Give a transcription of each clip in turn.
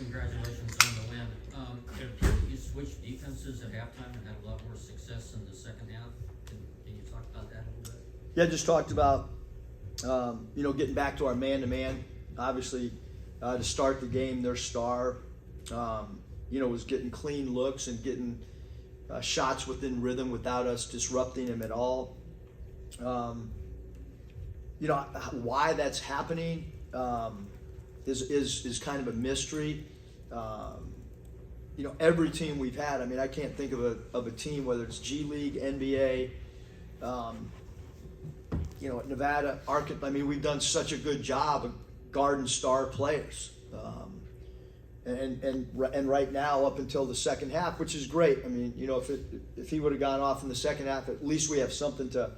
Congratulations on the win. It appeared that you switched defenses at halftime and had a lot more success in the second half. Can you talk about that a little bit? Yeah, just talked about, getting back to our man-to-man. Obviously, to start the game, their star, was getting clean looks and getting shots within rhythm without us disrupting him at all. Why that's happening is kind of a mystery. Every team we've had, I can't think of a team, whether it's G League, NBA, at Nevada, we've done such a good job of guarding star players. And right now, up until the second half, which is great. If he would have gone off in the second half, at least we have something to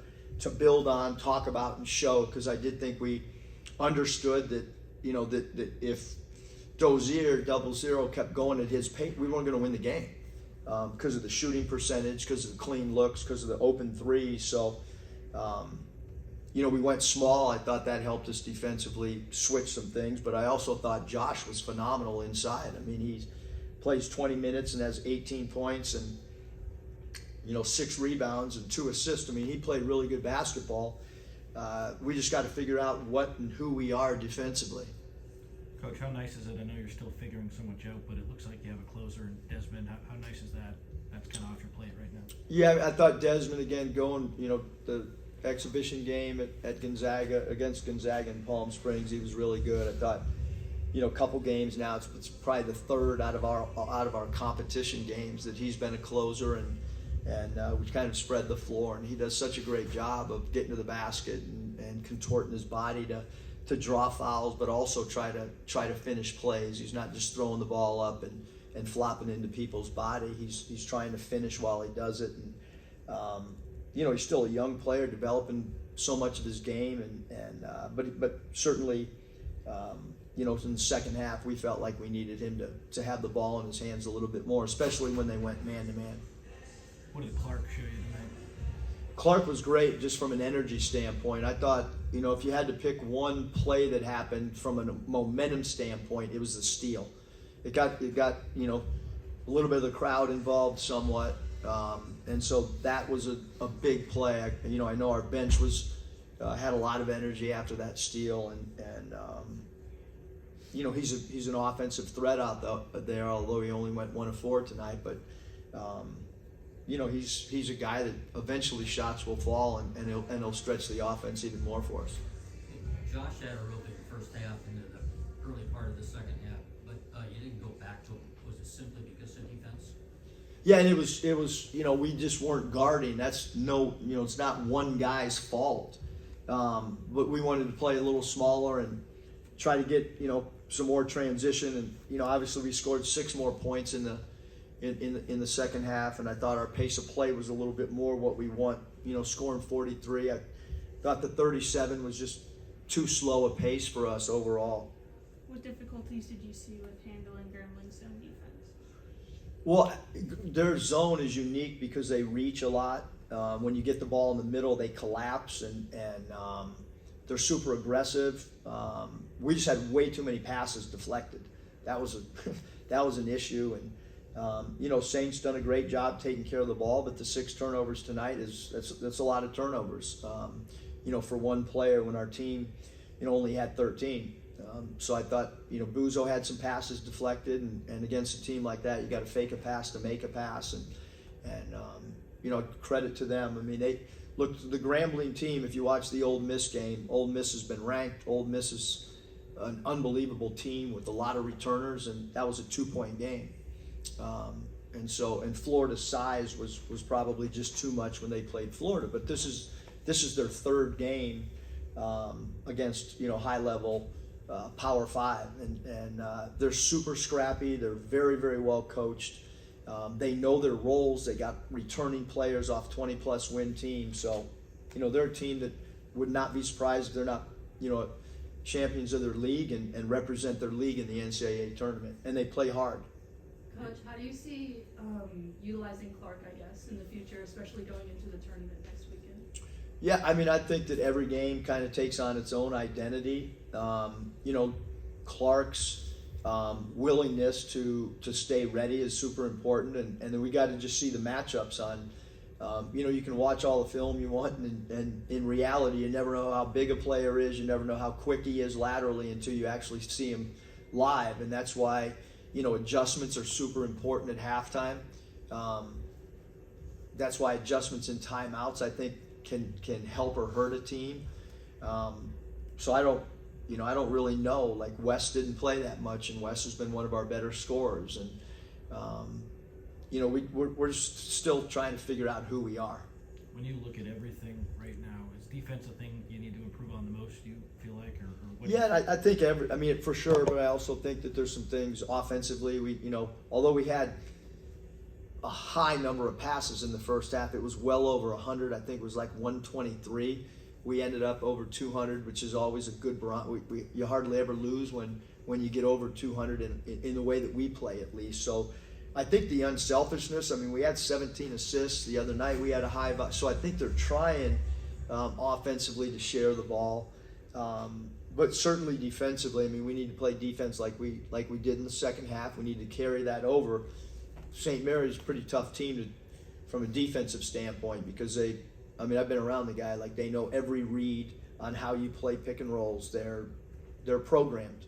build on, talk about, and show. Because I did think we understood that, that if Dozier 0-0 kept going at his pace, we weren't going to win the game because of the shooting percentage, because of the clean looks, because of the open three. So, we went small. I thought that helped us defensively switch some things, but I also thought Josh was phenomenal inside. He plays 20 minutes and has 18 points and 6 rebounds and 2 assists. He played really good basketball. We just got to figure out what and who we are defensively. Coach, how nice is it? I know you're still figuring so much out, but it looks like you have a closer in Desmond. How nice is that? That's kind of off your plate right now. Yeah, I thought Desmond, again, going, the exhibition game at Gonzaga, against Gonzaga in Palm Springs, he was really good. I thought, a couple games now, it's probably the third out of our competition games that he's been a closer, and we kind of spread the floor, and he does such a great job of getting to the basket and contorting his body to draw fouls, but also try to finish plays. He's not just throwing the ball up and flopping into people's body. He's trying to finish while he does it, and he's still a young player developing so much of his game, but certainly, in the second half we felt like we needed him to have the ball in his hands a little bit more, especially when they went man to man. What did Clark show you tonight? Clark was great just from an energy standpoint. I thought, if you had to pick one play that happened from a momentum standpoint, it was the steal. It got a little bit of the crowd involved somewhat, and so that was a big play. I know our bench had a lot of energy after that steal, and he's an offensive threat out there, although he only went 1 of 4 tonight, but. He's a guy that eventually shots will fall and he'll stretch the offense even more for us. Josh had a real big first half into the early part of the second half, but you didn't go back to him. Was it simply because of defense? Yeah, and it was we just weren't guarding. That's it's not one guy's fault. But we wanted to play a little smaller and try to get some more transition, and obviously we scored 6 more points in the second half, and I thought our pace of play was a little bit more what we want. Scoring 43, I thought the 37 was just too slow a pace for us overall. What difficulties did you see with handling Grambling's zone defense? Well, their zone is unique because they reach a lot. When you get the ball in the middle, they collapse, and they're super aggressive. We just had way too many passes deflected. That was an issue, and Saint's done a great job taking care of the ball, but the 6 turnovers tonight that's a lot of turnovers. For one player when our team, only had 13. So I thought, Buzo had some passes deflected, and against a team like that, you got to fake a pass to make a pass, and credit to them. They look, the Grambling team. If you watch the Ole Miss game, Ole Miss has been ranked. Ole Miss is an unbelievable team with a lot of returners, and that was a 2-point game. And Florida's size was probably just too much when they played Florida. But this is their 3rd game against high level Power 5, and they're super scrappy. They're very, very well coached. They know their roles. They got returning players off 20+ win teams. So they're a team that would not be surprised if they're not champions of their league and represent their league in the NCAA tournament. And they play hard. Coach, how do you see utilizing Clark, I guess, in the future, especially going into the tournament next weekend? Yeah, I think that every game kind of takes on its own identity. Clark's willingness to stay ready is super important, and then we got to just see the matchups on. You can watch all the film you want, and in reality, you never know how big a player is. You never know how quick he is laterally until you actually see him live, and that's why adjustments are super important at halftime. That's why adjustments in timeouts, I think, can help or hurt a team. So I don't really know. Like, Wes didn't play that much, and Wes has been one of our better scorers, and we're still trying to figure out who we are. When you look at everything right now, is defense a thing you need to improve on the most, you feel like, or what? Yeah, I think for sure, but I also think that there's some things offensively. Although we had a high number of passes in the first half, it was well over 100. I think it was like 123. We ended up over 200, which is always a good you hardly ever lose when you get over 200 in the way that we play, at least. So I think the unselfishness, we had 17 assists the other night. We had a high, so I think they're trying offensively to share the ball. But certainly defensively, we need to play defense like we did in the second half. We need to carry that over. St. Mary's a pretty tough team from a defensive standpoint, because I've been around the guy. Like, they know every read on how you play pick and rolls. They're programmed.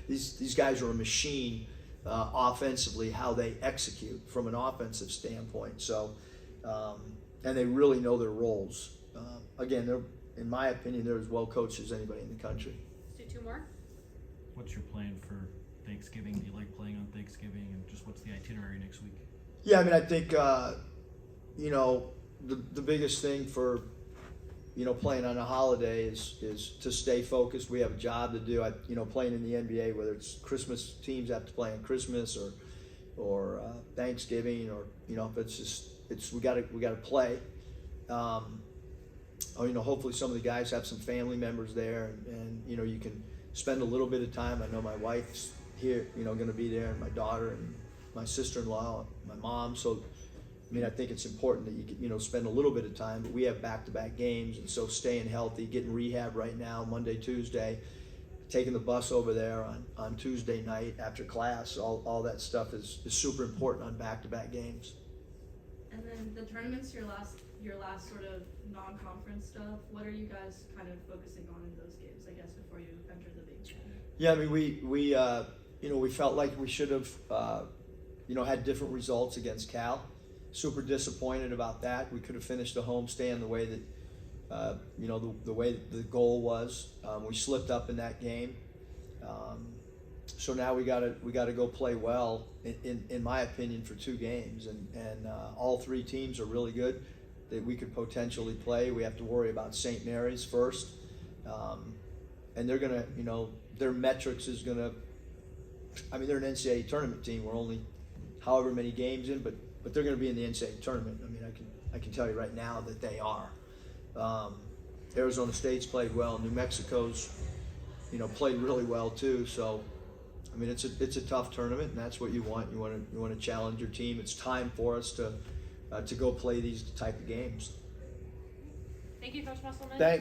These guys are a machine offensively, how they execute from an offensive standpoint. So, and they really know their roles. Again, in my opinion, they're as well coached as anybody in the country. Let's do two more. What's your plan for Thanksgiving? Do you like playing on Thanksgiving, and just what's the itinerary next week? Yeah, I think the biggest thing for playing on a holiday is to stay focused. We have a job to do. Playing in the NBA, whether it's Christmas, teams have to play on Christmas or Thanksgiving, or if we got to play. Hopefully some of the guys have some family members there, and you can spend a little bit of time. I know my wife's here, going to be there, and my daughter and my sister-in-law, my mom. So, I think it's important that you spend a little bit of time. But we have back-to-back games, and so staying healthy, getting rehab right now, Monday, Tuesday, taking the bus over there on Tuesday night after class. All that stuff is super important on back-to-back games. And then the tournament's your last sort of non-conference stuff. What are you guys kind of focusing on in those games, I guess, before you enter the Big Ten? Yeah, we felt like we should have had different results against Cal. Super disappointed about that. We could have finished the homestand the way that the way that the goal was. We slipped up in that game. So now we gotta go play well, in my opinion, for 2 games, and all 3 teams are really good that we could potentially play. We have to worry about St. Mary's first, and they're gonna, their metrics is gonna. They're an NCAA tournament team. We're only however many games in, but they're going to be in the NCAA tournament. I can tell you right now that they are. Arizona State's played well. New Mexico's, played really well too. So, it's a tough tournament, and that's what you want. You want to challenge your team. It's time for us to go play these type of games. Thank you, Coach Musselman. Thanks.